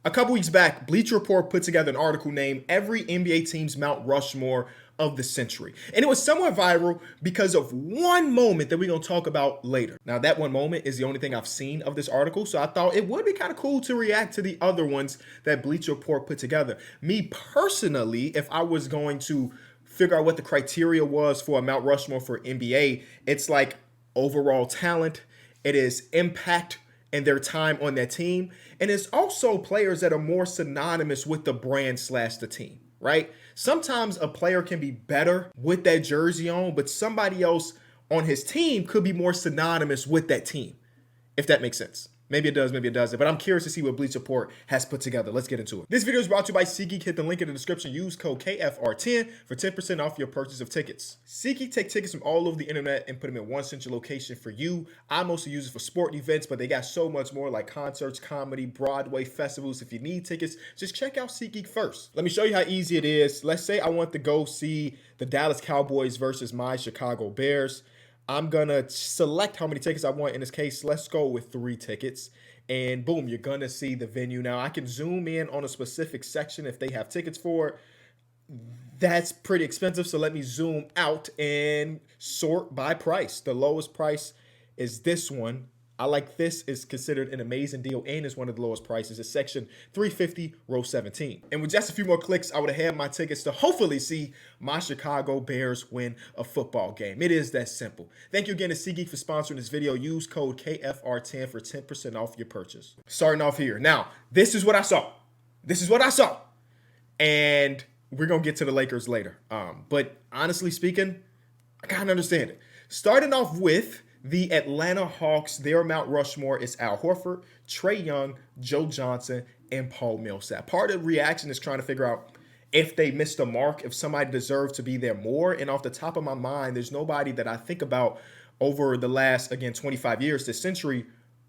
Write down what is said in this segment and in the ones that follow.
A couple weeks back, Bleacher Report put together an article named Every NBA Team's Mount Rushmore of the Century. And it was somewhat viral because of one moment that we're going to talk about later. Now, that one moment is the only thing I've seen of this article, so I thought it would be kind of cool to react to the other ones that Bleacher Report put together. Me personally, if I was going to figure out what the criteria was for a Mount Rushmore for NBA, it's like overall talent, it is impact and their time on that team. And it's also players that are more synonymous with the brand slash the team, right? Sometimes a player can be better with that jersey on, but somebody else on his team could be more synonymous with that team, if that makes sense. Maybe it does, maybe it doesn't. But I'm curious to see what Bleacher Report has put together. Let's get into it. This video is brought to you by SeatGeek. Hit the link in the description. Use code KFR10 for 10% off your purchase of tickets. SeatGeek take tickets from all over the internet and put them in one central location for you. I mostly use it for sporting events, but they got so much more like concerts, comedy, Broadway, festivals. If you need tickets, just check out SeatGeek first. Let me show you how easy it is. Let's say I want to go see the Dallas Cowboys versus my Chicago Bears. I'm gonna select how many tickets I want. In this case, let's go with 3 tickets. And boom, you're gonna see the venue. Now I can zoom in on a specific section if they have tickets for it. That's pretty expensive, so let me zoom out and sort by price. The lowest price is this one. I like this, is considered an amazing deal and is one of the lowest prices. It's section 350, row 17. And with just a few more clicks, I would have had my tickets to hopefully see my Chicago Bears win a football game. It is that simple. Thank you again to SeatGeek for sponsoring this video. Use code KFR10 for 10% off your purchase. Starting off here. Now, this is what I saw. This is what I saw. And we're going to get to the Lakers later. But honestly speaking, I kind of understand it. Starting off with the Atlanta Hawks, their Mount Rushmore is Al Horford, Trae Young, Joe Johnson, and Paul Millsap. Part of the reaction is trying to figure out if they missed a mark, if somebody deserved to be there more. And off the top of my mind, there's nobody that I think about over the last, again, 25 years, this century,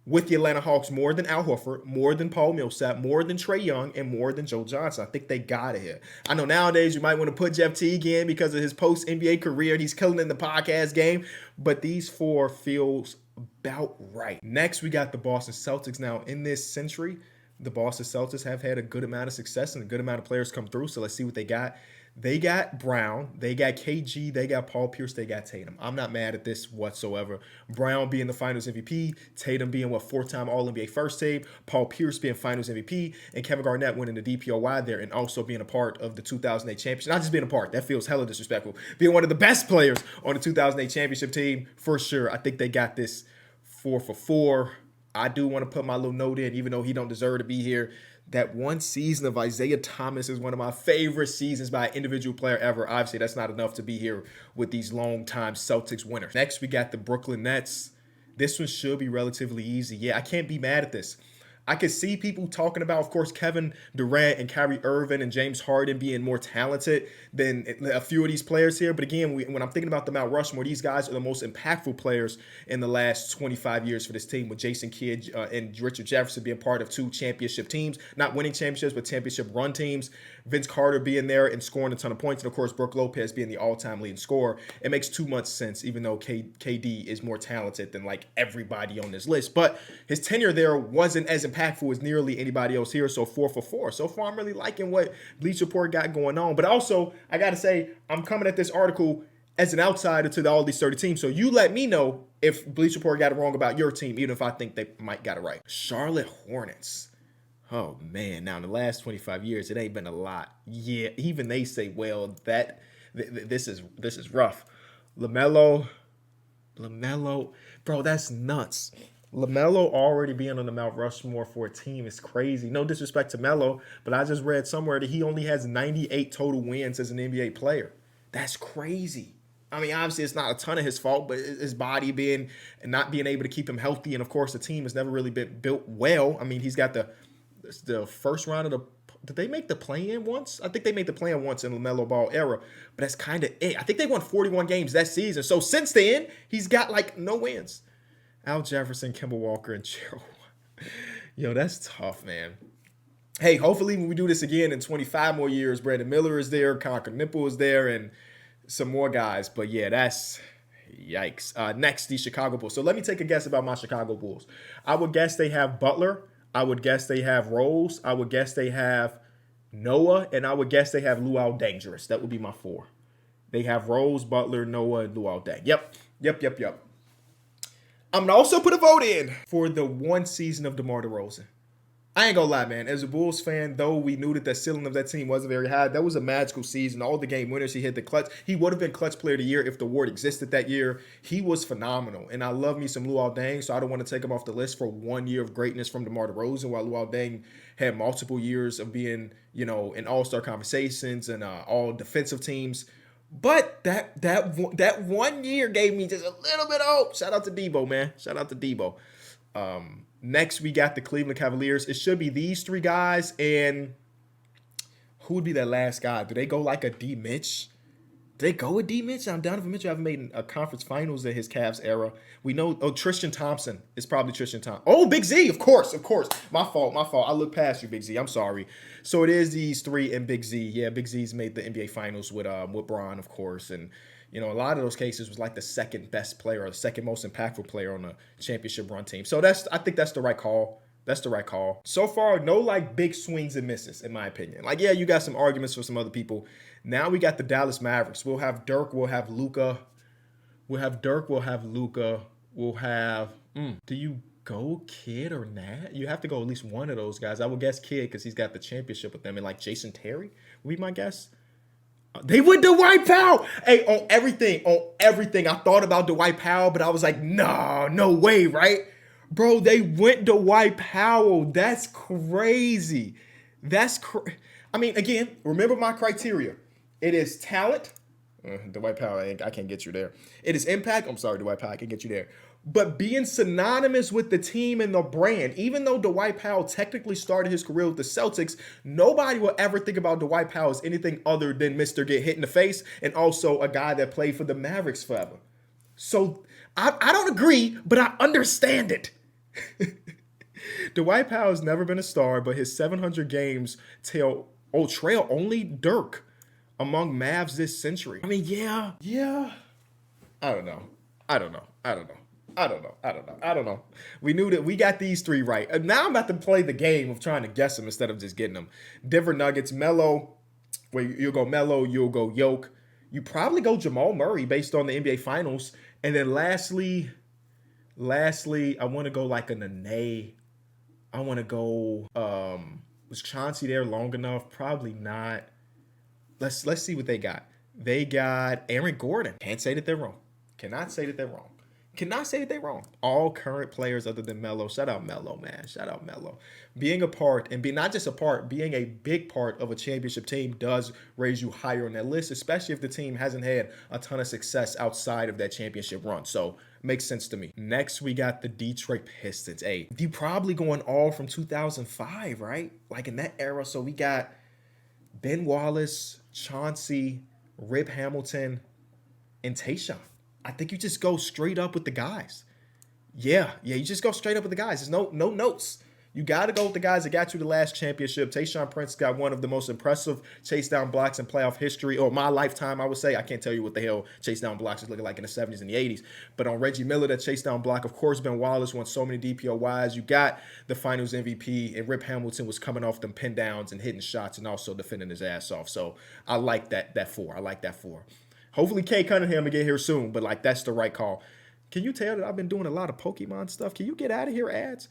with the Atlanta Hawks more than Al Horford, more than Paul Millsap, more than Trae Young, and more than Joe Johnson. I think they got it here. I know nowadays you might want to put Jeff Teague in because of his post-NBA career, and he's killing in the podcast game, but these 4 feels about right. Next, we got the Boston Celtics. Now, in this century, the Boston Celtics have had a good amount of success and a good amount of players come through, so let's see what they got. They got Brown, they got KG, they got Paul Pierce, they got Tatum. I'm not mad at this whatsoever. Brown being the Finals MVP, Tatum being 4-time All-NBA first team, Paul Pierce being Finals MVP, and Kevin Garnett winning the DPOY there and also being a part of the 2008 championship. Not just being a part, that feels hella disrespectful. Being one of the best players on the 2008 championship team, for sure. I think they got this 4 for 4. I do want to put my little note in, even though he don't deserve to be here. That one season of Isaiah Thomas is one of my favorite seasons by an individual player ever. Obviously, that's not enough to be here with these long-time Celtics winners. Next, we got the Brooklyn Nets. This one should be relatively easy. Yeah, I can't be mad at this. I could see people talking about, of course, Kevin Durant and Kyrie Irving and James Harden being more talented than a few of these players here. But again, when I'm thinking about the Mount Rushmore, these guys are the most impactful players in the last 25 years for this team, with Jason Kidd and Richard Jefferson being part of 2 championship teams, not winning championships, but championship run teams. Vince Carter being there and scoring a ton of points, and of course, Brook Lopez being the all-time leading scorer. It makes too much sense, even though KD is more talented than like everybody on this list. But his tenure there wasn't as impactful as nearly anybody else here. So 4 for 4. So far, I'm really liking what Bleacher Report got going on. But also, I got to say, I'm coming at this article as an outsider to all these 30 teams. So you let me know if Bleacher Report got it wrong about your team, even if I think they might got it right. Charlotte Hornets. Oh, man. Now, in the last 25 years, it ain't been a lot. Yeah, even they say, well, this is rough. LaMelo, bro, that's nuts. LaMelo already being on the Mount Rushmore for a team is crazy. No disrespect to Melo, but I just read somewhere that he only has 98 total wins as an NBA player. That's crazy. I mean, obviously, it's not a ton of his fault, but his body being and not being able to keep him healthy. And, of course, the team has never really been built well. I mean, he's got the first round of the – did they make the play-in once? I think they made the play-in once in LaMelo Ball era, but that's kind of it. I think they won 41 games that season. So since then, he's got, like, no wins. Al Jefferson, Kemba Walker, and Gerald. Yo, that's tough, man. Hey, hopefully when we do this again in 25 more years, Brandon Miller is there, Conker Nipple is there, and some more guys. But, yeah, that's yikes. Next, the Chicago Bulls. So let me take a guess about my Chicago Bulls. I would guess they have Butler. I would guess they have Rose. I would guess they have Noah, and I would guess they have Luau Dangerous. That would be my four. They have Rose, Butler, Noah, and Luau Dang. Yep. I'm gonna also put a vote in for the one season of DeMar DeRozan. I ain't gonna lie, man. As a Bulls fan, though we knew that the ceiling of that team wasn't very high, that was a magical season. All the game winners, he hit the clutch. He would have been clutch player of the year if the award existed that year. He was phenomenal. And I love me some Luau Deng, so I don't want to take him off the list for 1 year of greatness from DeMar DeRozan, while Luau Deng had multiple years of being, in all-star conversations and all defensive teams. But that 1 year gave me just a little bit of hope. Shout out to Debo, man. Shout out to Debo. Next, we got the Cleveland Cavaliers. It should be these three guys, and who would be that last guy? Do they go like a D. Mitch? Do they go with D. Mitch? Donovan Mitchell haven't made a conference finals in his Cavs era. We know, Tristan Thompson is probably Tristan Thompson. Oh, Big Z, of course. My fault. I looked past you, Big Z. I'm sorry. So it is these three and Big Z. Yeah, Big Z's made the NBA finals with Bron, of course, and a lot of those cases was like the second best player or the second most impactful player on a championship run team. So I think that's the right call. That's the right call. So far, no like big swings and misses, in my opinion. Like, yeah, you got some arguments for some other people. Now we got the Dallas Mavericks. We'll have Dirk. We'll have Luka. We'll have Dirk. We'll have Luka. We'll have. Do you go Kid or Nat? You have to go at least one of those guys. I would guess Kid because he's got the championship with them, and like Jason Terry would be my guess. They went Dwight Powell. Hey, on everything. I thought about Dwight Powell, but I was like, nah, no way, right? Bro, they went Dwight Powell. That's crazy. I mean, again, remember my criteria. It is talent. Dwight Powell, I can't get you there. It is impact. I'm sorry, Dwight Powell, I can't get you there. But being synonymous with the team and the brand, even though Dwight Powell technically started his career with the Celtics, nobody will ever think about Dwight Powell as anything other than Mr. Get Hit in the Face and also a guy that played for the Mavericks forever. So I don't agree, but I understand it. Dwight Powell has never been a star, but his 700 games trail only Dirk among Mavs this century. I mean, yeah. I don't know. We knew that we got these three right. And now I'm about to play the game of trying to guess them instead of just getting them. Denver Nuggets, Melo. Where you'll go Melo, you'll go Yoke. You probably go Jamal Murray based on the NBA Finals. And then lastly, I want to go like a Nene. I want to go. Was Chauncey there long enough? Probably not. Let's see what they got. They got Aaron Gordon. Can't say that they're wrong. Cannot say that they're wrong. All current players other than Melo. Shout out Melo, man. Shout out Melo. Being a part, and not just a part, being a big part of a championship team does raise you higher on that list, especially if the team hasn't had a ton of success outside of that championship run. So, makes sense to me. Next, we got the Detroit Pistons. Hey, you probably going all from 2005, right? Like in that era. So, we got Ben Wallace, Chauncey, Rip Hamilton, and Tayshaun. I think you just go straight up with the guys. Yeah, you just go straight up with the guys. There's no notes. You got to go with the guys that got you the last championship. Tayshaun Prince got one of the most impressive chase down blocks in playoff history, or my lifetime, I would say. I can't tell you what the hell chase down blocks is looking like in the 70s and the 80s. But on Reggie Miller, that chase down block, of course, Ben Wallace won so many DPOYs. You got the finals MVP, and Rip Hamilton was coming off them pin downs and hitting shots and also defending his ass off. So I like that four. Hopefully Kay Cunningham will get here soon, but like that's the right call. Can you tell that I've been doing a lot of Pokemon stuff? Can you get out of here, ads?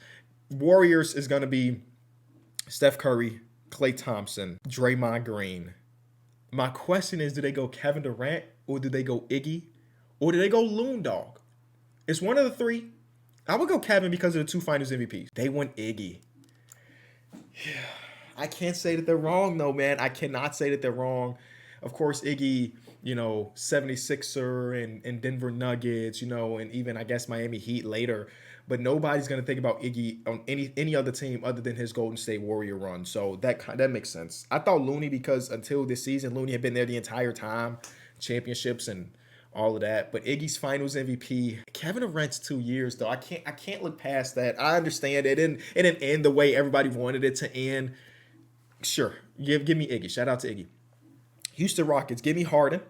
Warriors is going to be Steph Curry, Klay Thompson, Draymond Green. My question is, do they go Kevin Durant, or do they go Iggy, or do they go Loon Dog? It's one of the three. I would go Kevin because of the two finals MVPs. They went Iggy. Yeah. I can't say that they're wrong, though, man. I cannot say that they're wrong. Of course, Iggy, 76er and Denver Nuggets, and even, I guess, Miami Heat later. But nobody's going to think about Iggy on any other team other than his Golden State Warrior run. So that makes sense. I thought Looney, because until this season, Looney had been there the entire time, championships and all of that. But Iggy's finals MVP, Kevin Durant's 2 years, though. I can't look past that. I understand it didn't end the way everybody wanted it to end. Sure, give me Iggy. Shout out to Iggy. Houston Rockets, give me Harden.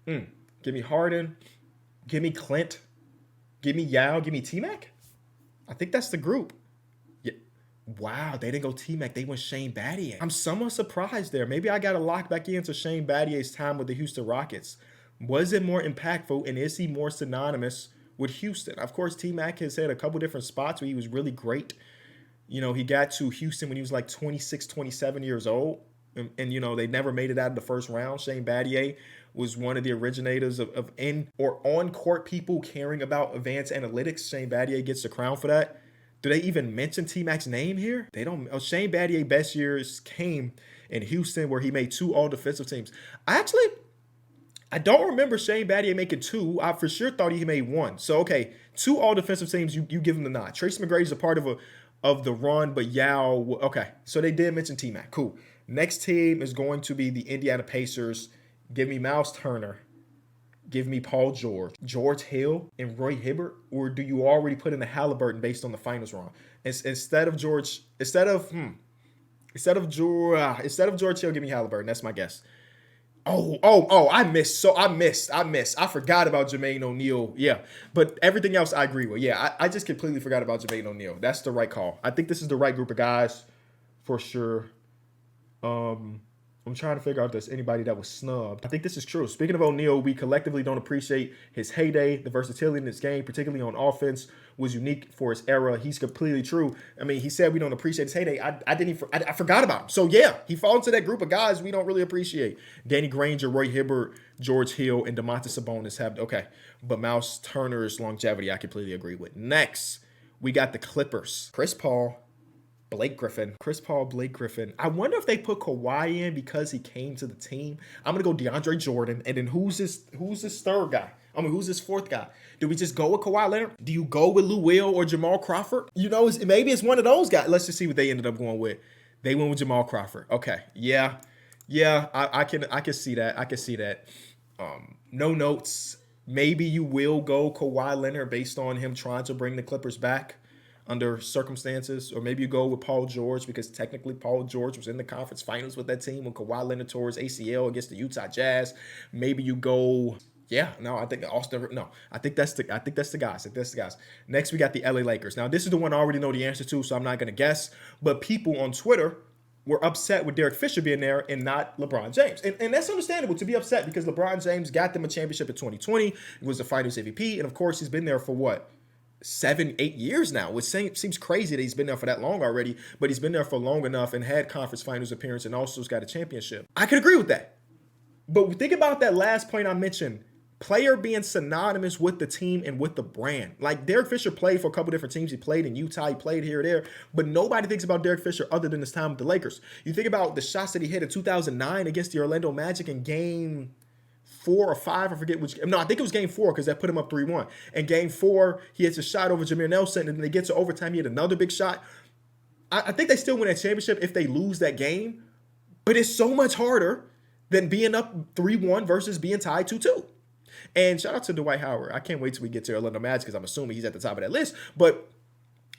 Give me Harden. Give me Clint. Give me Yao. Give me T-Mac. I think that's the group. Yeah. Wow, they didn't go T-Mac. They went Shane Battier. I'm somewhat surprised there. Maybe I got to lock back into Shane Battier's time with the Houston Rockets. Was it more impactful, and is he more synonymous with Houston? Of course, T-Mac has had a couple different spots where he was really great. He got to Houston when he was like 26, 27 years old. And they never made it out of the first round. Shane Battier was one of the originators of in or on court people caring about advanced analytics. Shane Battier gets the crown for that. Do they even mention T-Mac's name here? They don't. Shane Battier's best years came in Houston, where he made 2 all-defensive teams. I don't remember Shane Battier making 2. I for sure thought he made 1. So, okay, 2 all-defensive teams, you give him the nod. Tracy McGrady's a part of the run, but Yao, okay. So they did mention T-Mac. Cool. Next team is going to be the Indiana Pacers. Give me Miles Turner. Give me Paul George, George Hill, and Roy Hibbert, or do you already put in the Halliburton based on the finals run? Instead of George Hill, give me Halliburton. That's my guess. I missed. I forgot about Jermaine O'Neal. Yeah, but everything else I agree with. Yeah, I just completely forgot about Jermaine O'Neal. That's the right call. I think this is the right group of guys for sure. I'm trying to figure out if there's anybody that was snubbed. I think this is true. Speaking of O'Neal, we collectively don't appreciate his heyday. The versatility in his game, particularly on offense, was unique for his era. He's completely true. I mean, he said we don't appreciate his heyday. I forgot about him. So yeah, he falls into that group of guys we don't really appreciate. Danny Granger, Roy Hibbert, George Hill, and Domantas Sabonis have, okay. But Miles Turner's longevity, I completely agree with. Next, we got the Clippers. Chris Paul, Blake Griffin. I wonder if they put Kawhi in because he came to the team. I'm gonna go DeAndre Jordan, and then who's this third guy? Who's this fourth guy? Do we just go with Kawhi Leonard? Do you go with Lou Will or Jamal Crawford? Maybe it's one of those guys. Let's just see what they ended up going with. They went with Jamal Crawford. Okay, yeah. I can see that. No notes. Maybe you will go Kawhi Leonard based on him trying to bring the Clippers back under circumstances, or maybe you go with Paul George because technically Paul George was in the conference finals with that team when Kawhi Leonard tore his ACL against the Utah Jazz. Maybe you go, I think that's the guys. Next, we got the LA Lakers. Now, this is the one I already know the answer to, so I'm not gonna guess. But people on Twitter were upset with Derek Fisher being there and not LeBron James. And that's understandable to be upset because LeBron James got them a championship in 2020. He was the Finals MVP, and of course, he's been there for what? 7-8 years now, which seems crazy that he's been there for that long already, but he's been there for long enough and had conference finals appearance and also has got a championship. I could agree with that. But think about that last point I mentioned, player being synonymous with the team and with the brand. Like Derek Fisher played for a couple different teams. He played in Utah, he played here or there, but nobody thinks about Derek Fisher other than his time with the Lakers. You think about the shots that he hit in 2009 against the Orlando Magic in game 4 or 5, I forget which. No, I think it was game 4 because that put him up 3-1. And game 4, he hits a shot over Jameer Nelson, and then they get to overtime. He had another big shot. I think they still win that championship if they lose that game, but it's so much harder than being up 3-1 versus being tied 2-2. And shout out to Dwight Howard. I can't wait till we get to Orlando Magic because I'm assuming he's at the top of that list. But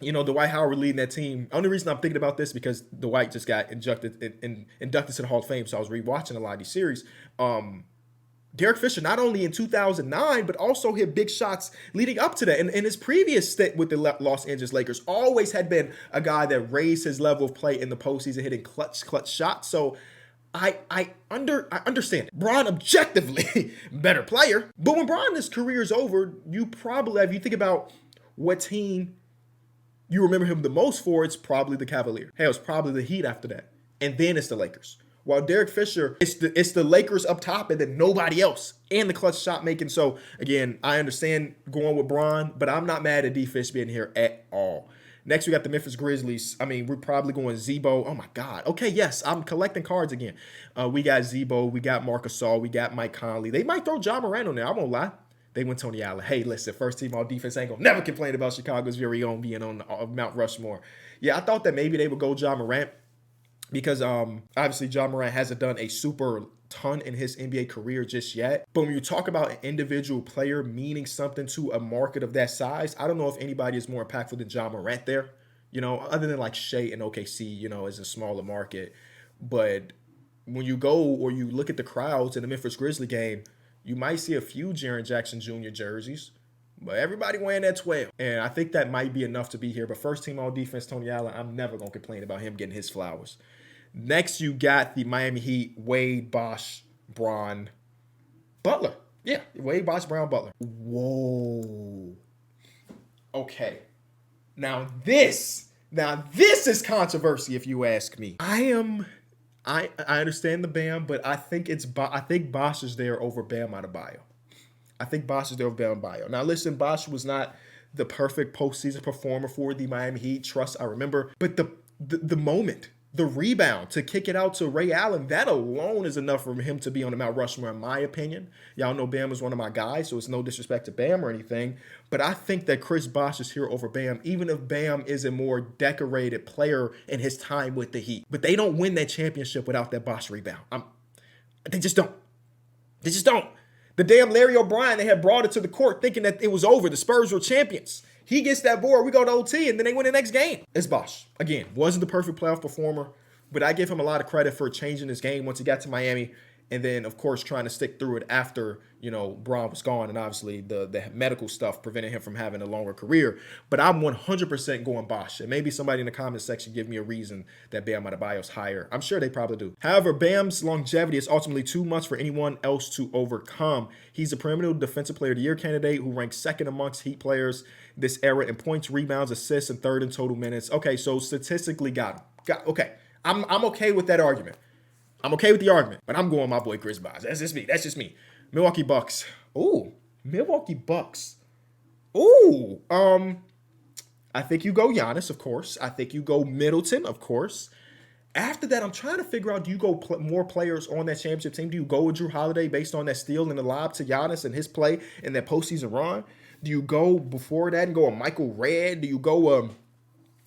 Dwight Howard leading that team. Only reason I'm thinking about this because Dwight just got inducted to the Hall of Fame, so I was rewatching a lot of these series. Derek Fisher, not only in 2009, but also hit big shots leading up to that. And his previous stint with the Los Angeles Lakers always had been a guy that raised his level of play in the postseason, hitting clutch shots. So I understand it. Bron objectively better player. But when Bron's career is over, you probably, if you think about what team you remember him the most for, it's probably the Cavaliers. Hell, it's probably the Heat after that. And then it's the Lakers. While Derek Fisher, it's the Lakers up top and then nobody else and the clutch shot making. So, again, I understand going with Bron, but I'm not mad at D. Fish being here at all. Next, we got the Memphis Grizzlies. We're probably going Zebo. Oh, my God. Okay, yes, I'm collecting cards again. We got Zebo. We got Marc Gasol. We got Mike Conley. They might throw Ja Morant on there. I won't lie. They went Tony Allen. Hey, listen, first team all defense ain't going to never complain about Chicago's very own being on Mount Rushmore. Yeah, I thought that maybe they would go Ja Morant. Because obviously Ja Morant hasn't done a super ton in his NBA career just yet. But when you talk about an individual player meaning something to a market of that size, I don't know if anybody is more impactful than Ja Morant there. Other than like Shea and OKC, as a smaller market. But when you go or you look at the crowds in the Memphis Grizzlies game, you might see a few Jaren Jackson Jr. jerseys. But everybody wearing that 12. And I think that might be enough to be here. But first team all defense, Tony Allen, I'm never going to complain about him getting his flowers. Next, you got the Miami Heat, Wade, Bosh, Braun, Butler. Yeah, Wade, Bosh, Brown, Butler. Whoa. Okay. Now this is controversy if you ask me. I understand the Bam, but I think Bosh is there over Bam Adebayo. I think Bosh is there over Bam Adebayo. Now listen, Bosh was not the perfect postseason performer for the Miami Heat. Trust, I remember. But the moment, the rebound to kick it out to Ray Allen, that alone is enough for him to be on the Mount Rushmore, in my opinion. Y'all know Bam is one of my guys, so it's no disrespect to Bam or anything. But I think that Chris Bosh is here over Bam, even if Bam is a more decorated player in his time with the Heat. But they don't win that championship without that Bosh rebound. They just don't. They just don't. The damn Larry O'Brien, they had brought it to the court thinking that it was over. The Spurs were champions. He gets that board, we go to OT, and then they win the next game. It's Bosh. Again, wasn't the perfect playoff performer, but I give him a lot of credit for changing his game once he got to Miami, and then, of course, trying to stick through it after, Braun was gone, and obviously the medical stuff prevented him from having a longer career. But I'm 100% going Bosh, and maybe somebody in the comment section give me a reason that Bam Adebayo's higher. I'm sure they probably do. However, Bam's longevity is ultimately too much for anyone else to overcome. He's a perennial Defensive Player of the Year candidate who ranks second amongst Heat players this era in points, rebounds, assists, and third in total minutes. Okay, so statistically got him. Okay, I'm okay with that argument. I'm okay with the argument, but I'm going my boy Chris Bosh. That's just me. Milwaukee Bucks. Ooh, Milwaukee Bucks. Ooh, I think you go Giannis, of course. I think you go Middleton, of course. After that, I'm trying to figure out, do you go more players on that championship team? Do you go with Drew Holiday based on that steal and the lob to Giannis and his play in that postseason run? Do you go before that and go a Michael Redd? Do you go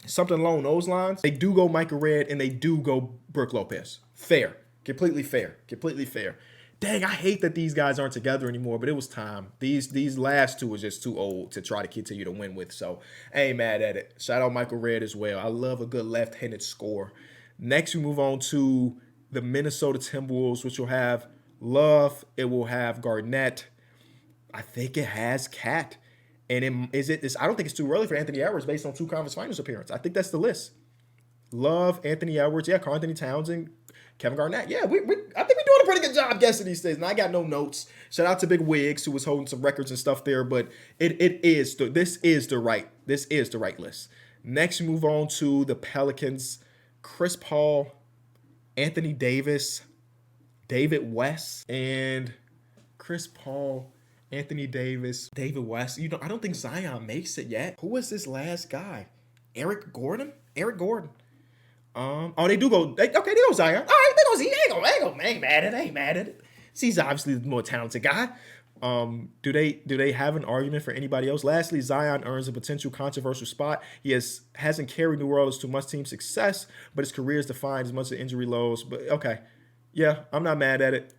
something along those lines? They do go Michael Redd and they do go Brook Lopez. Fair. Completely fair. Completely fair. Dang, I hate that these guys aren't together anymore, but it was time. These last two was just too old to try to continue to win with, so I ain't mad at it. Shout out Michael Redd as well. I love a good left-handed score. Next, we move on to the Minnesota Timberwolves, which will have Love. It will have Garnett. I think it has Cat. And I don't think it's too early for Anthony Edwards based on 2 conference finals appearances. I think that's the list. Love, Anthony Edwards, yeah, Karl-Anthony Towns, and Kevin Garnett. Yeah, I think we're doing a pretty good job guessing these things. And I got no notes. Shout out to Big Wiggs, who was holding some records and stuff there, but this is the right list. Next, we move on to the Pelicans. Chris Paul, Anthony Davis, David West, and Chris Paul, Anthony Davis, David West. I don't think Zion makes it yet. Who was this last guy? Eric Gordon. They do go. They go Zion. All right, they go Z. Ain't mad at it. He's obviously the more talented guy. Do they have an argument for anybody else? Lastly, Zion earns a potential controversial spot. He hasn't carried New Orleans to much team success, but his career is defined as much as injury lows. But okay, yeah, I'm not mad at it.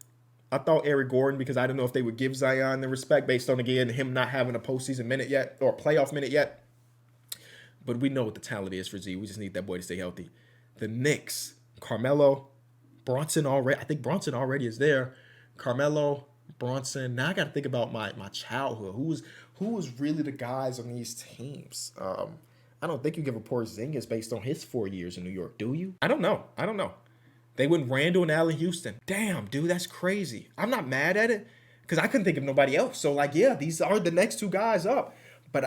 I thought Eric Gordon because I didn't know if they would give Zion the respect based on, again, him not having a postseason minute yet or a playoff minute yet. But we know what the talent is for Z. We just need that boy to stay healthy. The Knicks, Carmelo, Bronson already. I think Bronson already is there. Carmelo, Bronson. Now I got to think about my childhood. Who was really the guys on these teams? I don't think you give a Porzingis based on his 4 years in New York, do you? I don't know. They went Randall and Allen Houston. Damn, dude, that's crazy. I'm not mad at it because I couldn't think of nobody else. So, yeah, these are the next 2 guys up. But,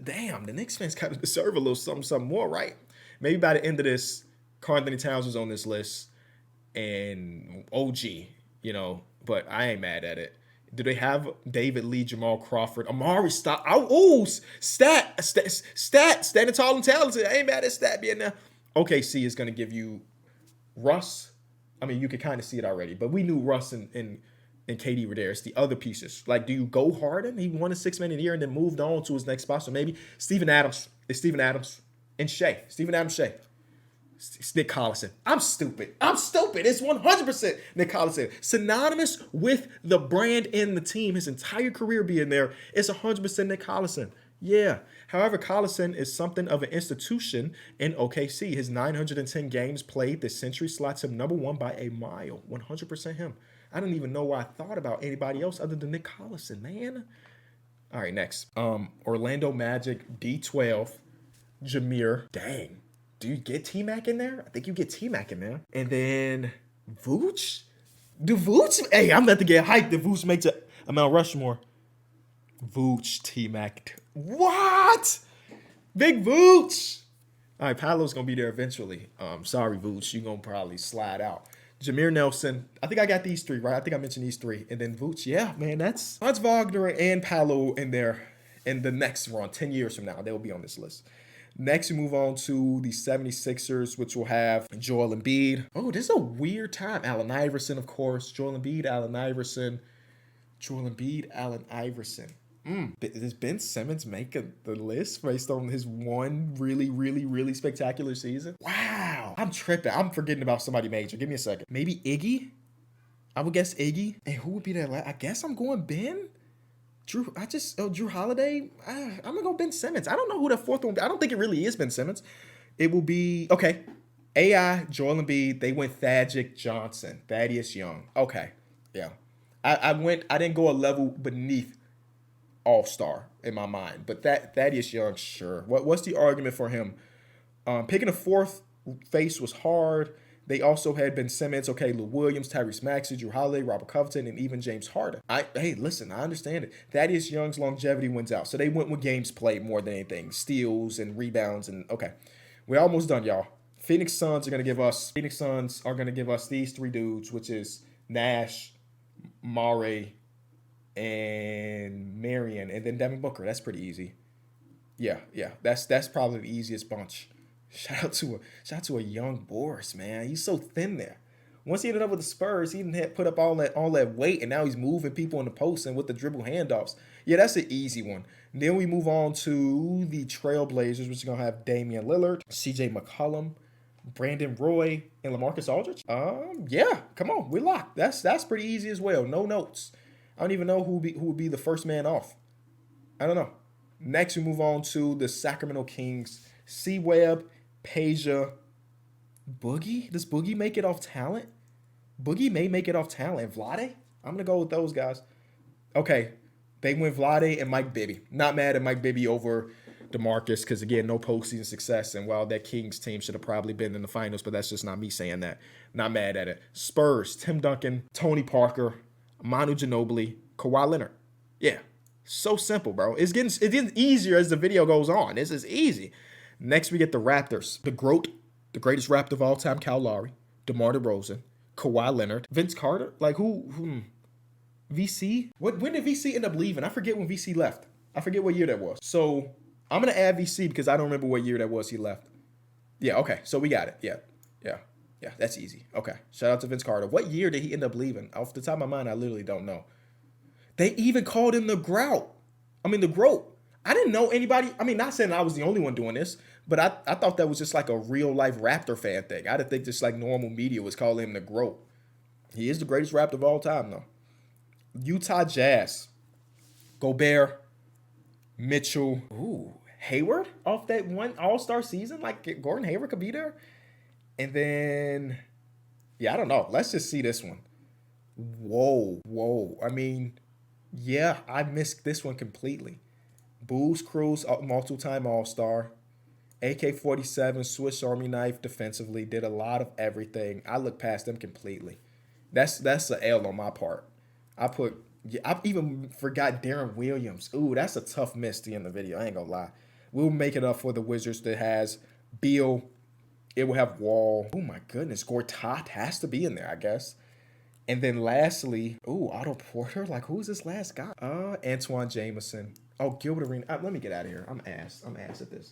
damn, the Knicks fans kind of deserve a little something more, right? Maybe by the end of this, Karl-Anthony Towns was on this list and OG, but I ain't mad at it. Do they have David Lee, Jamal Crawford, Amari Stat? Standing tall and talented. I ain't mad at Stat being there. OKC is going to give you Russ. I mean, you could kind of see it already, but we knew Russ and KD were there. It's the other pieces. Do you go Harden? He won a 6-man a year and then moved on to his next spot. So maybe Steven Adams. It's Steven Adams and Shea. Steven Adams, Shea. It's Nick Collison. I'm stupid. It's 100% Nick Collison. Synonymous with the brand and the team, his entire career being there, it's 100% Nick Collison. Yeah. However, Collison is something of an institution in OKC. His 910 games played this century slots him number 1 by a mile. 100% him. I don't even know why I thought about anybody else other than Nick Collison, man. All right, next. Orlando Magic, D12, Jameer. Dang. Do you get T-Mac in there? I think you get T-Mac in there. And then Vooch? Do Vooch? Hey, I'm about to get hyped if Vooch makes a Mount Rushmore. Vooch, T-Mac. What? Big Vooch. All right, Paolo's going to be there eventually. Sorry, Vooch. You're going to probably slide out. Jameer Nelson. I think I got these three, right? I think I mentioned these three. And then Vooch. Yeah, man, that's Wagner and Paolo in there. In the next run, 10 years from now, they'll be on this list. Next, we move on to the 76ers, which will have Joel Embiid. Oh, this is a weird time. Allen Iverson, of course. Joel Embiid, Allen Iverson. Joel Embiid, Allen Iverson. Does Ben Simmons make the list based on his one really, really, really spectacular season? Wow. I'm tripping. I'm forgetting about somebody major. Give me a second. Maybe Iggy? I would guess Iggy. And who would be that last? I guess I'm going Ben. Drew Holiday. I'm gonna go Ben Simmons. I don't know who the fourth one. I don't think it really is Ben Simmons. It will be okay. AI, Joel Embiid. They went Thaddeus Johnson, Thaddeus Young. Okay, yeah. I didn't go a level beneath All Star in my mind, but Thaddeus Young, sure. What's the argument for him? Picking a fourth face was hard. They also had Ben Simmons, okay, Lou Williams, Tyrese Maxey, Drew Holiday, Robert Covington, and even James Harden. Hey, listen, I understand it. Thaddeus Young's longevity wins out. So they went with games played more than anything. Steals and rebounds and okay. We're almost done, y'all. Phoenix Suns are gonna give us these three dudes, which is Nash, Murray, and Marion, and then Devin Booker. That's pretty easy. Yeah. That's probably the easiest bunch. Shout out to a young Boris, man. He's so thin there. Once he ended up with the Spurs, he didn't put up all that weight, and now he's moving people in the post and with the dribble handoffs. Yeah, that's an easy one. And then we move on to the Trailblazers, which is gonna have Damian Lillard, C.J. McCollum, Brandon Roy, and LaMarcus Aldridge. Yeah, come on, we're locked. That's pretty easy as well. No notes. I don't even know who would be the first man off. I don't know. Next, we move on to the Sacramento Kings. C-Web, Peja, Boogie? Does Boogie make it off talent? Boogie may make it off talent. Vlade? I'm going to go with those guys. Okay. They went Vlade and Mike Bibby. Not mad at Mike Bibby over DeMarcus because, again, no postseason success. And while that Kings team should have probably been in the finals, but that's just not me saying that. Not mad at it. Spurs, Tim Duncan, Tony Parker, Manu Ginobili, Kawhi Leonard. Yeah. So simple, bro. It's getting easier as the video goes on. This is easy. Next, we get the Raptors. The GOAT, the greatest Raptor of all time, Kyle Lowry, DeMar DeRozan, Kawhi Leonard, Vince Carter. Like, who? VC? When did VC end up leaving? I forget when VC left. I forget what year that was. So, I'm going to add VC because I don't remember what year that was he left. Yeah, okay. So, we got it. Yeah, that's easy. Okay. Shout out to Vince Carter. What year did he end up leaving? Off the top of my mind, I literally don't know. They even called him the GOAT. I didn't know anybody. I mean, not saying I was the only one doing this, but I thought that was just like a real life Raptor fan thing. I didn't think just like normal media was calling him the GOAT. He is the greatest Raptor of all time, though. Utah Jazz. Gobert. Mitchell. Ooh, Hayward off that one All-Star season. Like Gordon Hayward could be there. And then, yeah, I don't know. Let's just see this one. Whoa. I mean, yeah, I missed this one completely. Booze Cruz, multiple-time All-Star. AK-47, Swiss Army knife defensively, did a lot of everything. I looked past them completely. That's an L on my part. I even forgot Darren Williams. Ooh, that's a tough miss to end the video. I ain't gonna lie. We'll make it up for the Wizards that has Beal. It will have Wall. Oh my goodness, Gortat has to be in there, I guess. And then lastly, Otto Porter. Like, who's this last guy? Antoine Jameson. Oh, Gilbert Arenas. Let me get out of here. I'm ass at this.